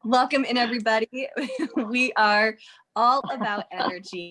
Welcome in, everybody. We are all about energy,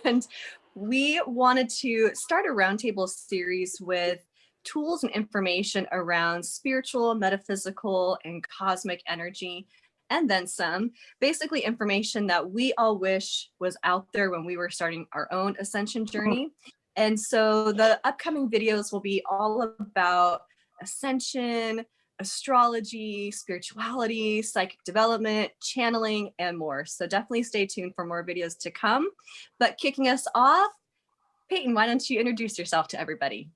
and we wanted to start a roundtable series with tools and information around spiritual, metaphysical, and cosmic energy, and then some. Basically, information that we all wish was out there when we were starting our own ascension journey. And so the upcoming videos will be all about ascension, astrology, spirituality, psychic development, channeling, and more. So definitely stay tuned for more videos to come. But kicking us off, Peyton, why don't you introduce yourself to everybody?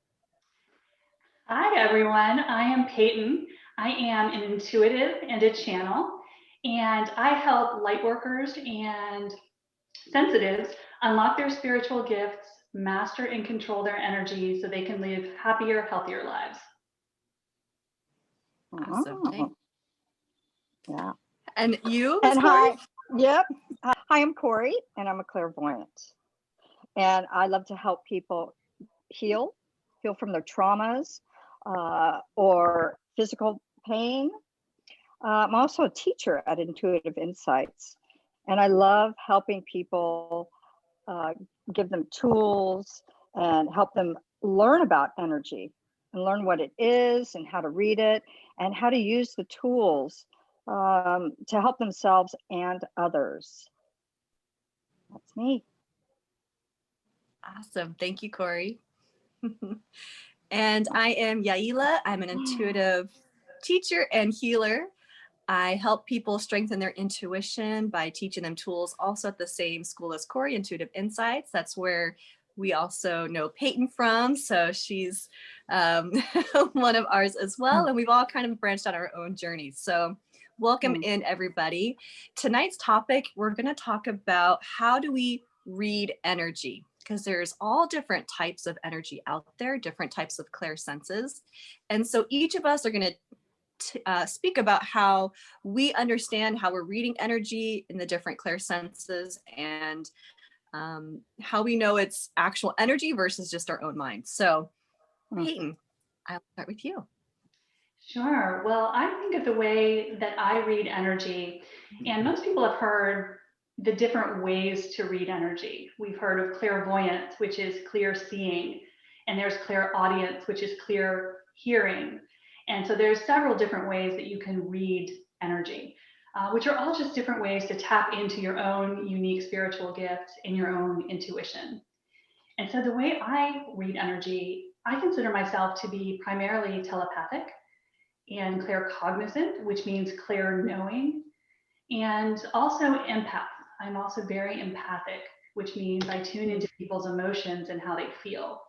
Hi, everyone. I am Peyton. I am an intuitive and a channel, and I help lightworkers and sensitives unlock their spiritual gifts, master and control their energy so they can live happier, healthier lives. Awesome. Oh, yeah. And you? And Corey? hi, yep. Hi, I'm Corey, and I'm a clairvoyant. And I love to help people heal from their traumas or physical pain. I'm also a teacher at Intuitive Insights, and I love helping people, give them tools and help them learn about energy and learn what it is and how to read it and how to use the tools to help themselves and others. That's me. Awesome. Thank you, Corey. And I am Yaila. I'm an intuitive teacher and healer. I help people strengthen their intuition by teaching them tools, also at the same school as Corey, Intuitive Insights. That's where we also know Peyton from. So she's one of ours as well. And we've all kind of branched on our own journeys. So welcome in, everybody. Tonight's topic, we're going to talk about how do we read energy, because there's all different types of energy out there, different types of clairsenses. And so each of us are going to speak about how we understand how we're reading energy in the different clairsenses and how we know it's actual energy versus just our own mind. So Peyton, I'll start with you. Sure. Well, I think of the way that I read energy, and most people have heard the different ways to read energy. We've heard of clairvoyant, which is clear seeing, and there's clairaudient, which is clear hearing. And so there's several different ways that you can read energy, which are all just different ways to tap into your own unique spiritual gift and your own intuition. And so the way I read energy, I consider myself to be primarily telepathic and claircognizant, which means clear knowing, and also empath. I'm also very empathic, which means I tune into people's emotions and how they feel.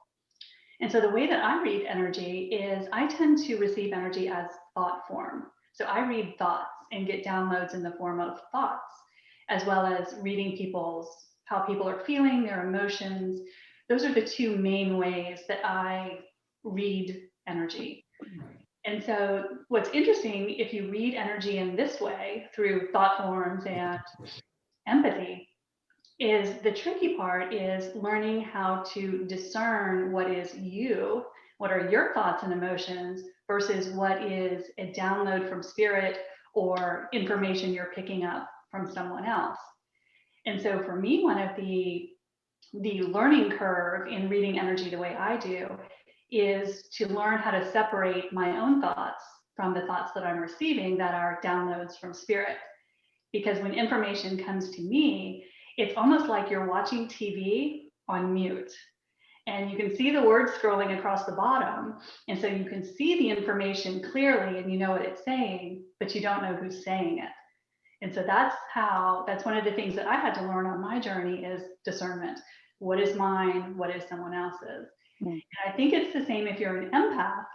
And so the way that I read energy is I tend to receive energy as thought form. So I read thoughts and get downloads in the form of thoughts, as well as reading how people are feeling, their emotions. Those are the two main ways that I read energy. And so what's interesting, if you read energy in this way through thought forms and empathy, is the tricky part is learning how to discern what is you, what are your thoughts and emotions versus what is a download from spirit or information you're picking up from someone else. And so for me, one of the learning curve in reading energy the way I do is to learn how to separate my own thoughts from the thoughts that I'm receiving that are downloads from spirit. Because when information comes to me, it's almost like you're watching TV on mute. And you can see the words scrolling across the bottom. And so you can see the information clearly and you know what it's saying, but you don't know who's saying it. And so that's one of the things that I had to learn on my journey is discernment. What is mine? What is someone else's? And I think it's the same if you're an empath,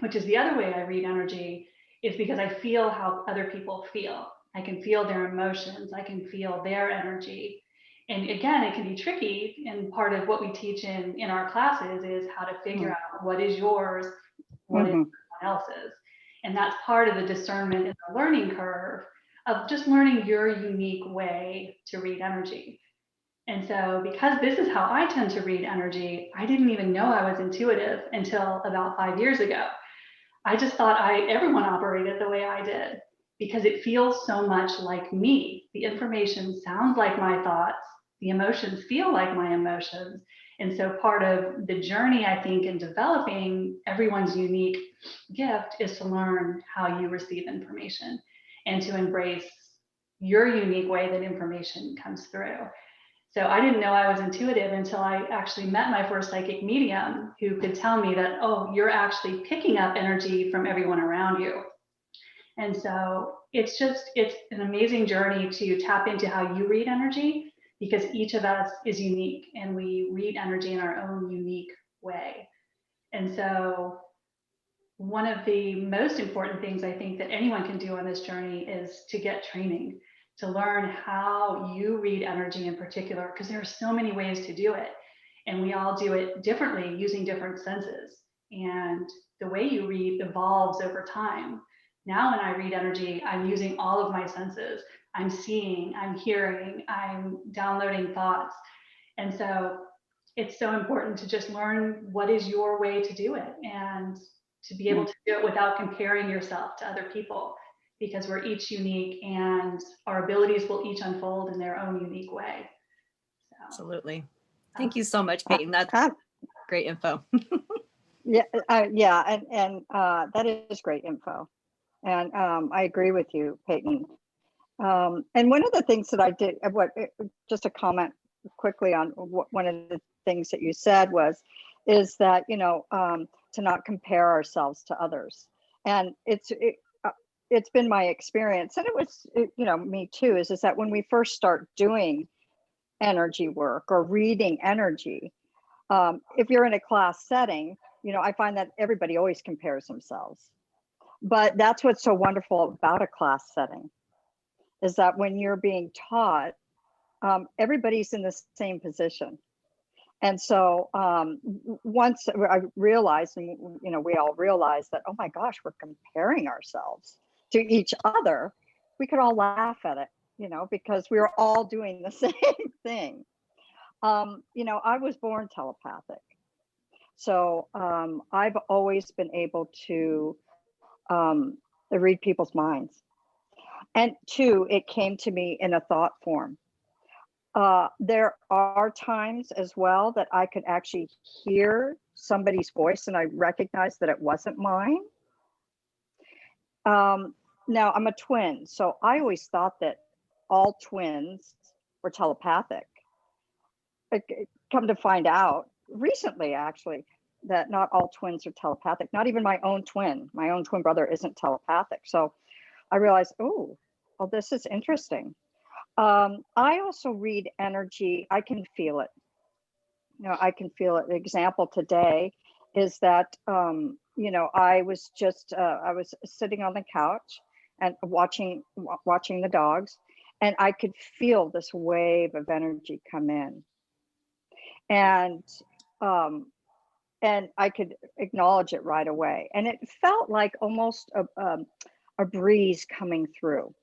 which is the other way I read energy, is because I feel how other people feel. I can feel their emotions. I can feel their energy. And again, it can be tricky. And part of what we teach in our classes is how to figure out what is yours, what is someone else's. And that's part of the discernment and the learning curve of just learning your unique way to read energy. And so because this is how I tend to read energy, I didn't even know I was intuitive until about 5 years ago. I just thought everyone operated the way I did, because it feels so much like me. The information sounds like my thoughts, the emotions feel like my emotions. And so part of the journey, I think, in developing everyone's unique gift is to learn how you receive information and to embrace your unique way that information comes through. So I didn't know I was intuitive until I actually met my first psychic medium who could tell me that, oh, you're actually picking up energy from everyone around you. And so it's an amazing journey to tap into how you read energy, because each of us is unique and we read energy in our own unique way. And so one of the most important things I think that anyone can do on this journey is to get training, to learn how you read energy in particular, because there are so many ways to do it. And we all do it differently using different senses. And the way you read evolves over time. Now, when I read energy, I'm using all of my senses. I'm seeing, I'm hearing, I'm downloading thoughts. And so it's so important to just learn what is your way to do it, and to be able to do it without comparing yourself to other people, because we're each unique and our abilities will each unfold in their own unique way. So, Absolutely. Thank you so much, Peyton. That's great info. Yeah, and that is great info. And I agree with you, Peyton. And one of the things that I did, just a comment quickly on one of the things that you said is that, to not compare ourselves to others. And it's been my experience, and it was, me too, is that when we first start doing energy work or reading energy, if you're in a class setting, I find that everybody always compares themselves. But that's what's so wonderful about a class setting, is that when you're being taught, everybody's in the same position. And so once I realized, and we all realized that, oh my gosh, we're comparing ourselves to each other, we could all laugh at it, because we were all doing the same thing. I was born telepathic. So I've always been able to read people's minds. And two, it came to me in a thought form. There are times as well that I could actually hear somebody's voice and I recognized that it wasn't mine. Now, I'm a twin, so I always thought that all twins were telepathic. Come to find out recently, actually, that not all twins are telepathic. Not even my own twin brother isn't telepathic. So I realized, oh, well, this is interesting. I also read energy. I can feel it. I can feel it. The example today is that, I was sitting on the couch and watching the dogs, and I could feel this wave of energy come in. And I could acknowledge it right away. And it felt like almost a breeze coming through.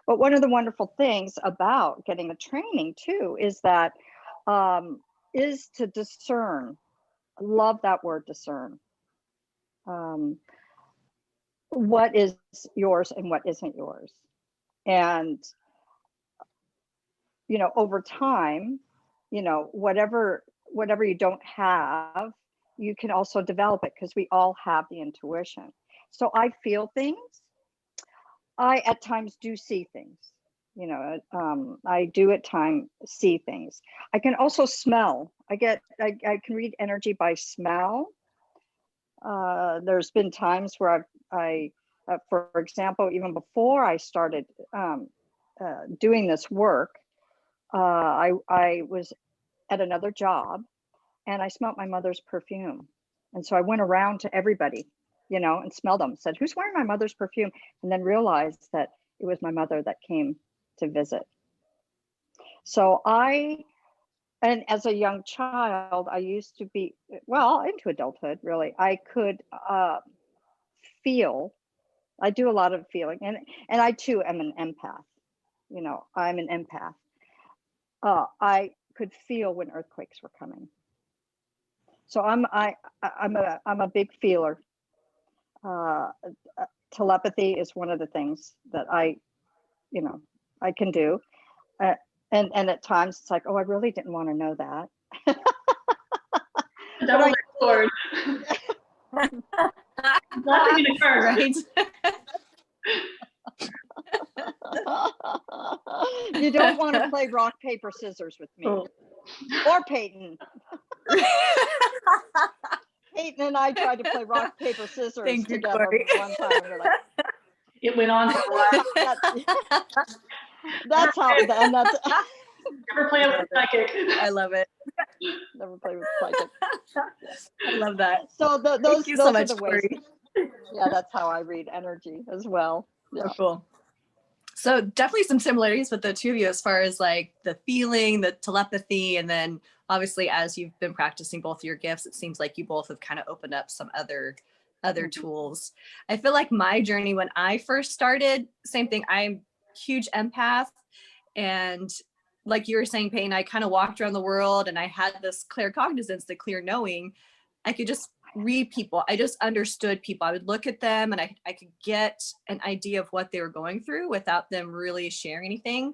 But one of the wonderful things about getting the training too is that is to discern. I love that word, discern. What is yours and what isn't yours. And, over time, whatever you don't have, you can also develop it, because we all have the intuition. So I feel things. I at times do see things. I do at times see things. I can also smell. I can read energy by smell. There's been times where for example, even before I started doing this work, I was at another job and I smelled my mother's perfume. And so I went around to everybody, and smelled them, said, who's wearing my mother's perfume? And then realized that it was my mother that came to visit. So and as a young child, I used to be, well, into adulthood, really, I could feel. I do a lot of feeling, and I too am an empath. I'm an empath. I could feel when earthquakes were coming. So I'm a big feeler. telepathy is one of the things that I can do. And at times it's like, oh, I really didn't want to know that. Double-edged sword. Nothing in occurs. Right. You don't want to play rock, paper, scissors with me. Cool. Or Peyton. Peyton and I tried to play rock, paper, scissors Thank you, together Corey. one time. We're like, It went on for a while. that's how, and that's Never play with a psychic. I love it. never play with psychic. I love that. So Thank those you so are much, the ways. Corey. Yeah, that's how I read energy as well. Yeah. So cool. So definitely some similarities with the two of you as far as like the feeling, the telepathy, and then obviously as you've been practicing both your gifts, it seems like you both have kind of opened up some other tools. I feel like my journey when I first started, same thing. I'm huge empath, and like you were saying, Peyton, I kind of walked around the world and I had this claircognizance, the clear knowing. I could just read people. I just understood people. I would look at them and I could get an idea of what they were going through without them really sharing anything.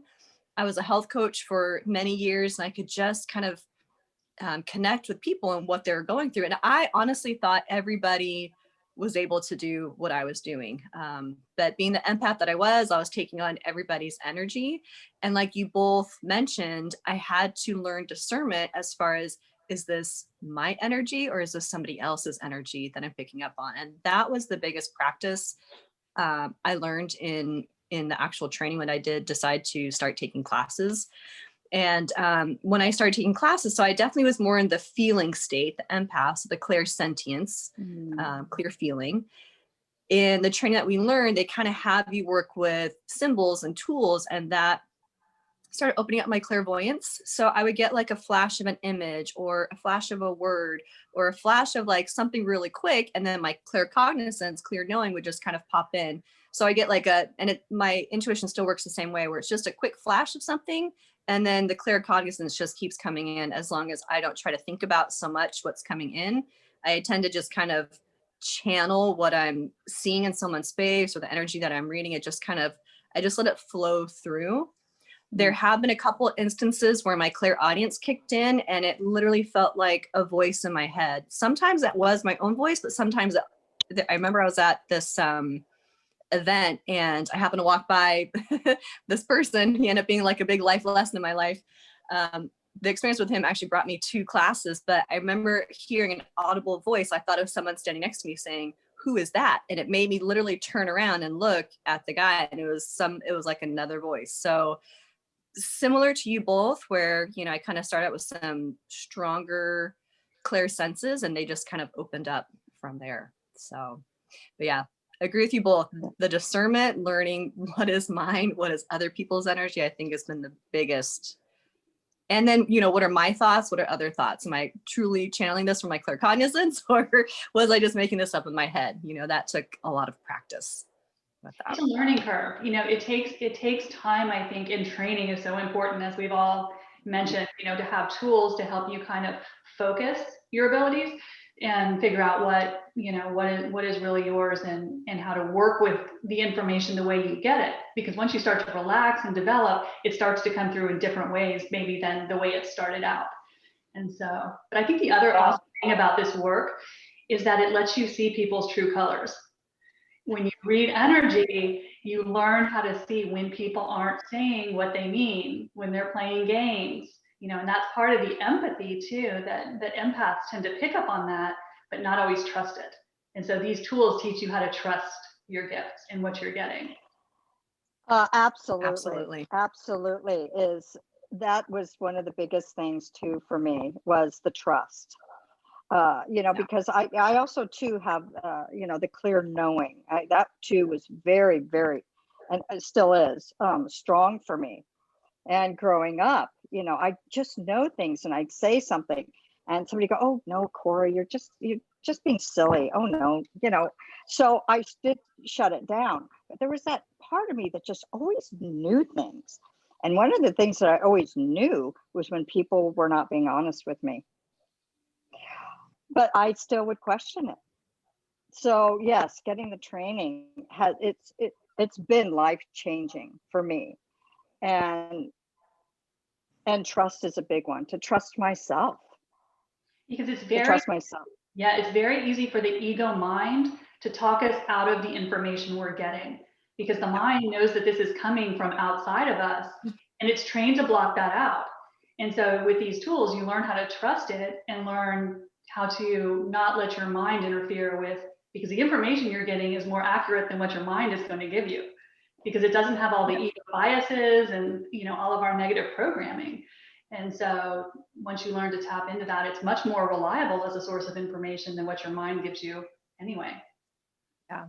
I was a health coach for many years and I could just kind of connect with people and what they were going through. And I honestly thought everybody was able to do what I was doing. But being the empath that I was taking on everybody's energy. And like you both mentioned, I had to learn discernment as far as, is this my energy or is this somebody else's energy that I'm picking up on? And that was the biggest practice I learned in the actual training when I did decide to start taking classes. And when I started taking classes, so I definitely was more in the feeling state, the empath, so the clairsentience, clear feeling. In the training that we learned, they kind of have you work with symbols and tools, and that started opening up my clairvoyance. So I would get like a flash of an image or a flash of a word or a flash of like something really quick. And then my claircognizance, clear knowing would just kind of pop in. So I get like my intuition still works the same way where it's just a quick flash of something. And then the claircognizance just keeps coming in as long as I don't try to think about so much what's coming in. I tend to just kind of channel what I'm seeing in someone's face or the energy that I'm reading. I just let it flow through. There have been a couple instances where my clairaudience kicked in and it literally felt like a voice in my head. Sometimes that was my own voice, but sometimes I remember I was at this event and I happened to walk by this person. He ended up being like a big life lesson in my life. The experience with him actually brought me 2 classes, but I remember hearing an audible voice. I thought of someone standing next to me saying, "Who is that?" And it made me literally turn around and look at the guy, and it was like another voice. So similar to you both, where, I kind of started out with some stronger clairsenses and they just kind of opened up from there. So, but yeah, I agree with you both. The discernment, learning what is mine, what is other people's energy, I think has been the biggest. And then, what are my thoughts? What are other thoughts? Am I truly channeling this from my claircognizance or was I just making this up in my head? That took a lot of practice. It's a learning curve. It takes time. I think in training is so important, as we've all mentioned, to have tools to help you kind of focus your abilities and figure out what is really yours and how to work with the information the way you get it. Because once you start to relax and develop, it starts to come through in different ways, maybe than the way it started out. And so, but I think the other awesome thing about this work is that it lets you see people's true colors. When you read energy, you learn how to see when people aren't saying what they mean, when they're playing games, and that's part of the empathy too, that empaths tend to pick up on that, but not always trust it. And so these tools teach you how to trust your gifts and what you're getting. Absolutely. That was one of the biggest things too for me, was the trust. Because I also too have, the clear knowing. That too was very, very, and it still is strong for me. And growing up, I just know things and I'd say something and somebody go, "Oh no, Corey, you're just being silly. Oh no," so I did shut it down. But there was that part of me that just always knew things. And one of the things that I always knew was when people were not being honest with me. But I still would question it. So yes, getting the training it's been life changing for me, and trust is a big one. To trust myself. Because To trust myself. yeah, it's very easy for the ego mind to talk us out of the information we're getting, because the mind knows that this is coming from outside of us and it's trained to block that out. And so with these tools, you learn how to trust it and learn how to not let your mind interfere with, because the information you're getting is more accurate than what your mind is going to give you, because it doesn't have all the ego biases and, you know, all of our negative programming. And so once you learn to tap into that, it's much more reliable as a source of information than what your mind gives you anyway. Yeah.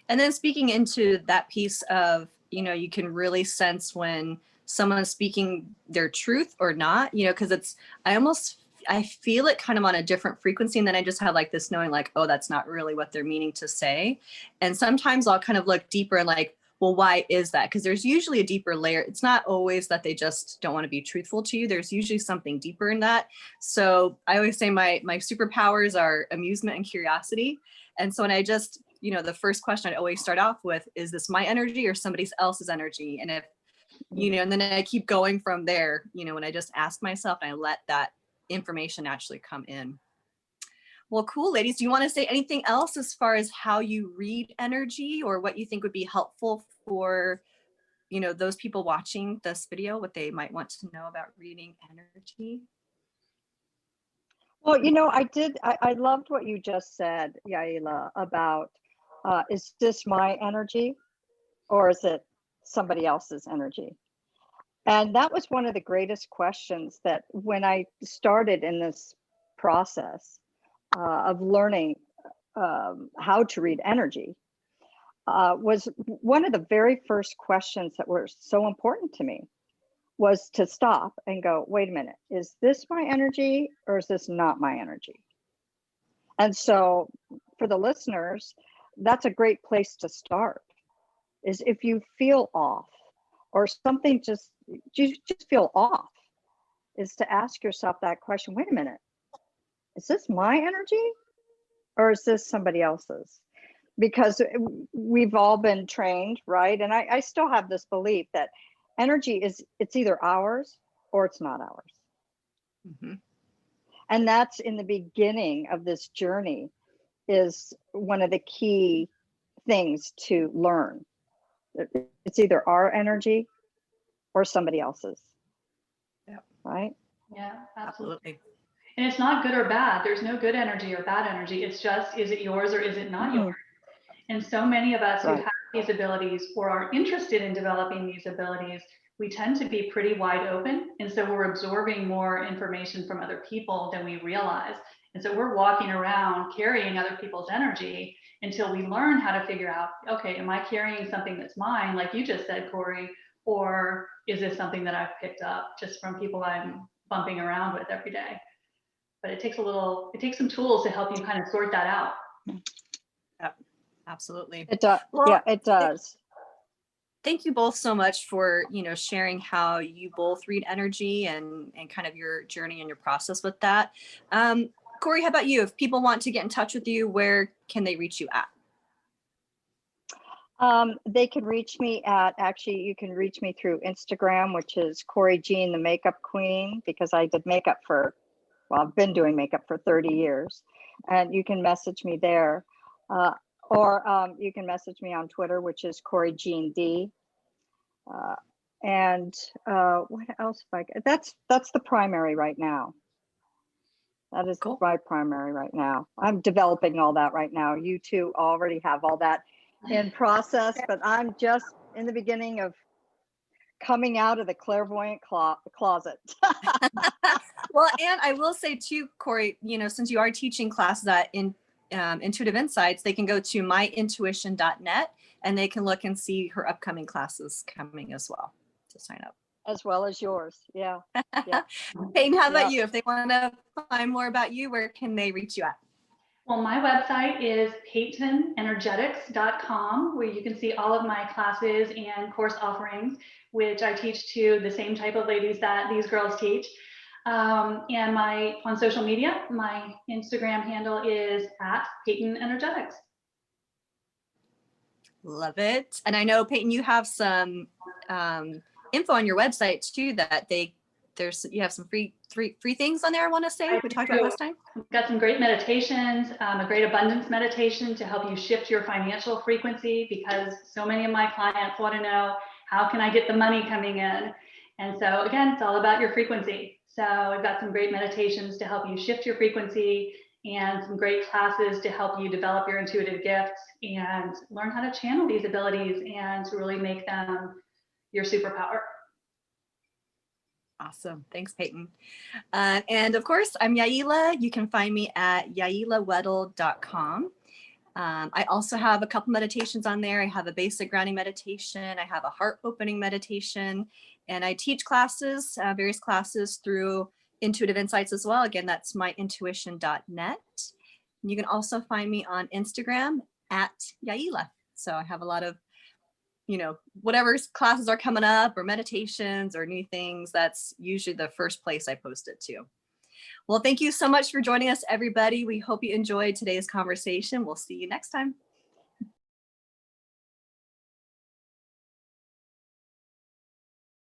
And then speaking into that piece of, you know, you can really sense when someone's speaking their truth or not, you know, because I feel it kind of on a different frequency. And then I just have like this knowing like, oh, that's not really what they're meaning to say. And sometimes I'll kind of look deeper and like, well, why is that? Because there's usually a deeper layer. It's not always that they just don't want to be truthful to you. There's usually something deeper in that. So I always say my superpowers are amusement and curiosity. And so when I just, you know, the first question I'd always start off with, is this my energy or somebody else's energy? And if, you know, and then I keep going from there, you know, when I just ask myself and I let that information actually come in. Well, cool, ladies. Do you want to say anything else as far as how you read energy or what you think would be helpful for, you know, those people watching this video, what they might want to know about reading energy? Well, you know, I loved what you just said, Yaila, about is this my energy or is it somebody else's energy? And that was one of the greatest questions that when I started in this process of learning how to read energy, was one of the very first questions that were so important to me, was to stop and go, wait a minute, is this my energy or is this not my energy? And so for the listeners, that's a great place to start, is if you feel off or something just feel off, is to ask yourself that question, wait a minute, is this my energy or is this somebody else's? Because we've all been trained, right? And I still have this belief that energy it's either ours or it's not ours. Mm-hmm. And that's in the beginning of this journey, is one of the key things to learn. It's either our energy or somebody else's. Yeah. Right? Yeah, Absolutely. And it's not good or bad. There's no good energy or bad energy. It's just, is it yours or is it not yours? And so many of us who have these abilities or are interested in developing these abilities, we tend to be pretty wide open. And so we're absorbing more information from other people than we realize. And so we're walking around carrying other people's energy until we learn how to figure out, okay, am I carrying something that's mine, like you just said, Corey, or is this something that I've picked up just from people I'm bumping around with every day? But it takes some tools to help you kind of sort that out. Yep. Absolutely. It does. Well, yeah, it does. Thank you both so much for, you know, sharing how you both read energy and kind of your journey and your process with that. Corey, how about you? If people want to get in touch with you, where can they reach you at? They can reach me at, actually, you can reach me through Instagram, which is Corey Jean, the Makeup Queen, because I did makeup I've been doing makeup for 30 years. And you can message me there. Or you can message me on Twitter, which is Corey Jean D. And what else? That's the primary right now. That is Cool. my primary right now. I'm developing all that right now. You two already have all that in process, but I'm just in the beginning of coming out of the clairvoyant closet. Well, and I will say too, Corey, you know, since you are teaching classes at Intuitive Insights, they can go to myintuition.net and they can look and see her upcoming classes coming as well to sign up. As well as yours. Yeah. Peyton, how about you? If they want to find more about you, where can they reach you at? Well, my website is peytonenergetics.com, where you can see all of my classes and course offerings, which I teach to the same type of ladies that these girls teach. And on social media, my Instagram handle is @PeytonEnergetics. Love it. And I know, Peyton, you have some info on your website too, that you have some free things on there, I want to say. We talked about last time. We've got some great meditations, a great abundance meditation to help you shift your financial frequency, because so many of my clients want to know, how can I get the money coming in? And so again, it's all about your frequency. So we've got some great meditations to help you shift your frequency, and some great classes to help you develop your intuitive gifts and learn how to channel these abilities and to really make them your superpower. Awesome. Thanks, Peyton. And of course, I'm Yaila. You can find me at yailaweddle.com. I also have a couple meditations on there. I have a basic grounding meditation. I have a heart opening meditation, and I teach classes, various classes through Intuitive Insights as well. Again, that's myintuition.net. You can also find me on Instagram at Yaila. So I have a lot of, whatever classes are coming up or meditations or new things, that's usually the first place I post it to. Well, thank you so much for joining us, everybody. We hope you enjoyed today's conversation. We'll see you next time.